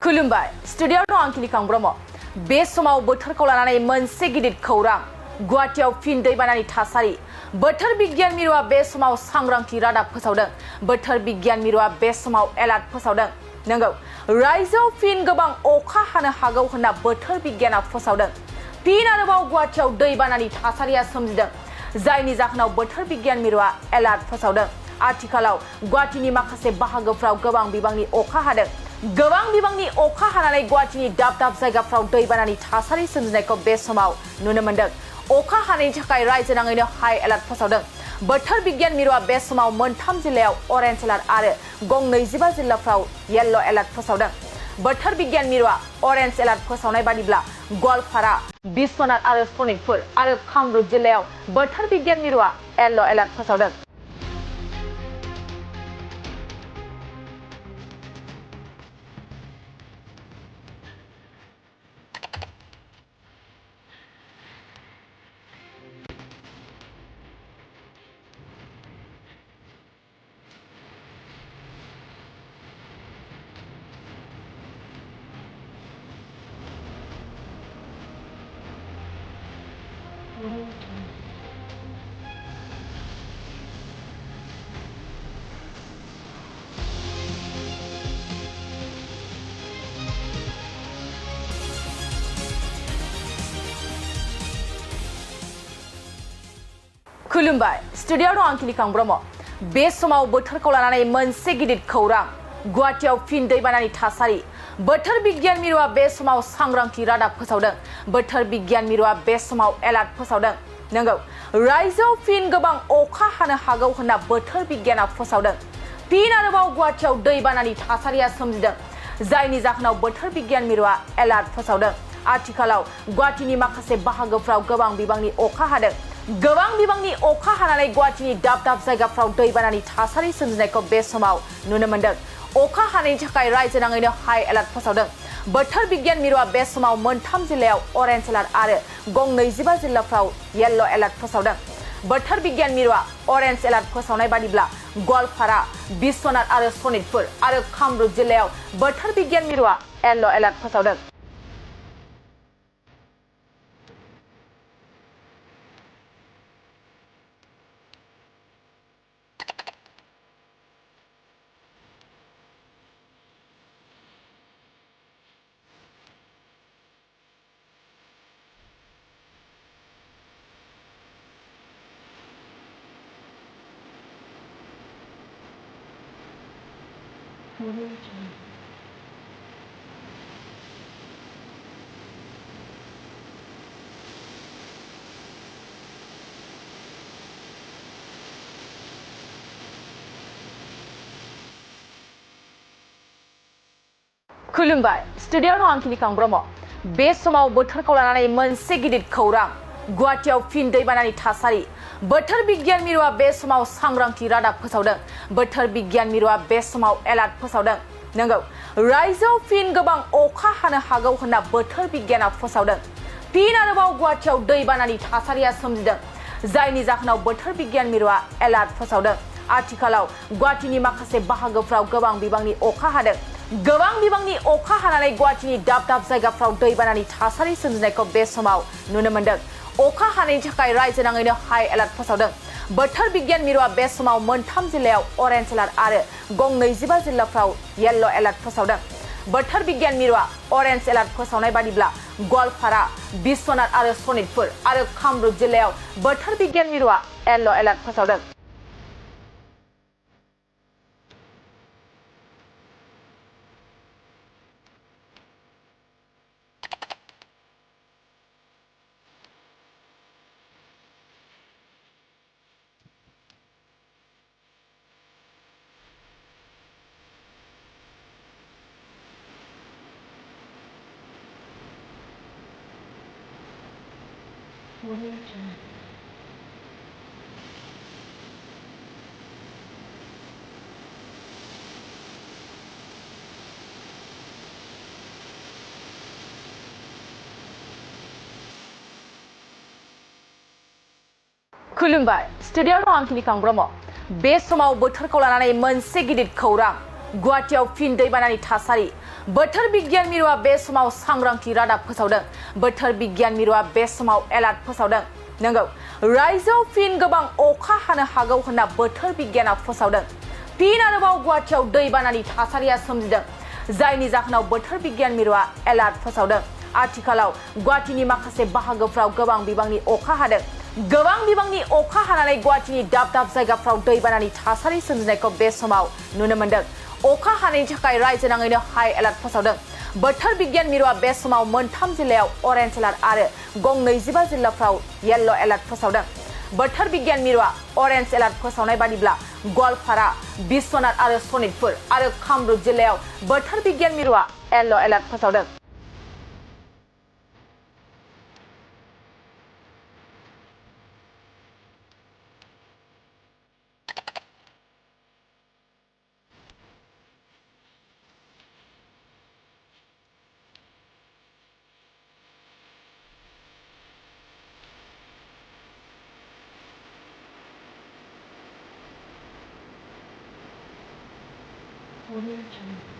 खुलुमबाय स्टुडिय'आव दं आं किलिकां ब्रह्म। बे समाव बोथोरखौ लानानै मोनसे गिदिर खौरां। गुवाहाटीआव फिन दैबानानि थासारि। बोथोर बिगियान मिरुआ बे समाव सांग्रांथि रादाब फोसावदों। बोथोर बिगियान मिरुआ बे समाव एलार्ट फोसावदों। नंगौ, रायजोआव फिन गोबां अखा हानो हागौ होनना बोथोर बिगियाना फोसावदों। फिन आरोबाव गुवाहाटीआव दैबानानि थासारिया सोमजिदों, जायनि जाहोनाव बोथोर बिगियान मिरुआ एलार्ट फोसावदों। आथिखालाव गुवाहाटीनि माखासे बाहागोफ्राव गोबां बिबांनि अखा हादों। गोबां बिबांनि अखा हानानै गुवाहाटीनि दाब दाब जायगाफ्राव दैबानानि थासारि सोमजिनायखौ बे समाव नुनो मोन्दों। अखा हानायनि थाखाय रायजो नाङैनो हाई एलार्ट फोसावदों। बोथोर बिगियान मिरुआ बे समाव मोनथाम जिल्लायाव अरेन्ज एलार्ट आरो गं 25 जिल्लाफ्राव येल्ल' एलार्ट फोसावदों। बोथोर बिगियान मिरुआ अरेन्ज एलार्ट फोसावनाय बादिब्ला गवालपारा, बिश्वनाथ आरो सनितपुर आरो कामरुप जिल्लायाव बोथोर बिगियान मिरुआ येल्ल' एलार्ट फोसावदों। खुलुमबाय स्टुडिय'आव दं आं किलिकां ब्रह्म। बे समाव बोथोरखौ लानानै मोनसे गिदिर खौरां। गुवाहाटीआव फिन दैबानानि थासारि। बोथोर बिगियान मिरुआ बे समाव सांग्रांथि रादाब फोसावदों। बोथोर बिगियान मिरुआ बे समाव एलार्ट फोसावदों। नंगौ, रायजोआव फिन गोबां अखा हानो हागौ होनना बोथोर बिगियाना फोसावदों। फिन आरोबाव गुवाहाटीआव दैबानानि थासारिया सोमजिदों, जायनि जाहोनाव बोथोर बिगियान मिरुआ एलार्ट फोसावदों। आथिखालाव गुवाहाटीनि माखासे बाहागोफ्राव गोबां बिबांनि अखा हादों। गोबां बिबांनि अखा हानानै गुवाहाटीनि दाब दाब जायगाफ्राव दैबानानि थासारि सोमजिनायखौ बे समाव नुनो मोन्दों। अखा हानायनि थाखाय रायजो नाङैनो हाई एलार्ट फोसावदों। बोथोर बिगियान मिरुआ बे समाव मोनथाम जिल्लायाव अरेन्ज एलार्ट आरो गं 25 जिल्लाफ्राव येल्ल' एलार्ट फोसावदों। बोथोर बिगियान मिरुआ अरेन्ज एलार्ट फोसावनाय बादिब्ला गवालपारा, बिश्वनाथ आरो सनितपुर आरो कामरुप जिल्लायाव बोथोर बिगियान मिरुआ येल्ल' एलार्ट फोसावदों। खुलुमबाय स्टुडिय'आव दं आं किलिकां ब्रह्म। बे समाव बोथोरखौ लानानै मोनसे गिदिर खौरां। गुवाहाटीआव फिन दैबानानि थासारि। बोथोर बिगियान मिरुआ बे समाव सांग्रांथि रादाब फोसावदों। बोथोर बिगियान मिरुआ बे समाव एलार्ट फोसावदों। नंगौ, रायजोआव फिन गोबां अखा हानो हागौ होनना बोथोर बिगियाना फोसावदों। फिन आरोबाव गुवाहाटीआव दैबानानि थासारिया सोमजिदों, जायनि जाहोनाव बोथोर बिगियान मिरुआ एलार्ट फोसावदों। आथिखालाव गुवाहाटीनि माखासे बाहागोफ्राव गोबां बिबांनि अखा हादों। गोबां बिबांनि अखा हानानै गुवाहाटीनि दाब दाब जायगाफ्राव दैबानानि थासारि सोमजिनायखौ बे समाव नुनो मोन्दों। अखा हानायनि थाखाय रायजो नाङैनो हाई एलार्ट फोसावदों। बोथोर बिगियान मिरुआ बे समाव मोनथाम जिल्लायाव अरेन्ज एलार्ट आरो गं 25 जिल्लाफ्राव येल्ल' एलार्ट फोसावदों। बोथोर बिगियान मिरुआ अरेन्ज एलार्ट फोसावनाय बादिब्ला गवालपारा, बिश्वनाथ आरो सनितपुर आरो कामरुप जिल्लायाव बोथोर बिगियान मिरुआ येल्ल' एलार्ट फोसावदों। खुलुमबाय स्टुडिय'आव दं आं किलिकां ब्रह्म। बे समाव बोथोरखौ लानानै मोनसे गिदिर खौरां। गुवाहाटीआव फिन दैबानानि थासारि। बोथोर बिगियान मिरुआ बे समाव सांग्रांथि रादाब फोसावदों बोथोर बिगियान मिरुआ बे समाव एलार्ट फोसावदों नंगौ रायजोआव फिन गोबां अखा हानो हागौ होनना बोथोर बिगियाना फोसावदों फिन आरोबाव गुवाहाटीआव दैबानानि थासारिया सोमजिदों जायनि जाहोनाव बोथोर बिगियान मिरुआ एलार्ट फोसावदों आथिखालाव गुवाहाटीनि माखासे बाहागोफ्राव गोबां बिबांनि अखा हादों गोबां बिबांनि अखा हानानै गुवाहाटीनि दाब दाब जायगाफ्राव दैबानानि थासारि सोमजिनायखौ बे समाव नुनो मोन्दों अखा हानायनि थाखाय रायजो नाङैनो हाई एलार्ट फोसावदों बोथोर बिगियान मिरुआ बे समाव मोनथाम जिल्लायाव अरेन्ज एलार्ट आरो गं 25 जिल्लाफ्राव येल्ल' एलार्ट फोसावदों बोथोर बिगियान मिरुआ अरेन्ज एलार्ट फोसावनाय बादिब्ला गवालपारा बिश्वनाथ आरो सनितपुर आरो कामरुप जिल्लायाव बोथोर बिगियान मिरुआ येल्ल' एलार्ट फोसावदों 오늘 저녁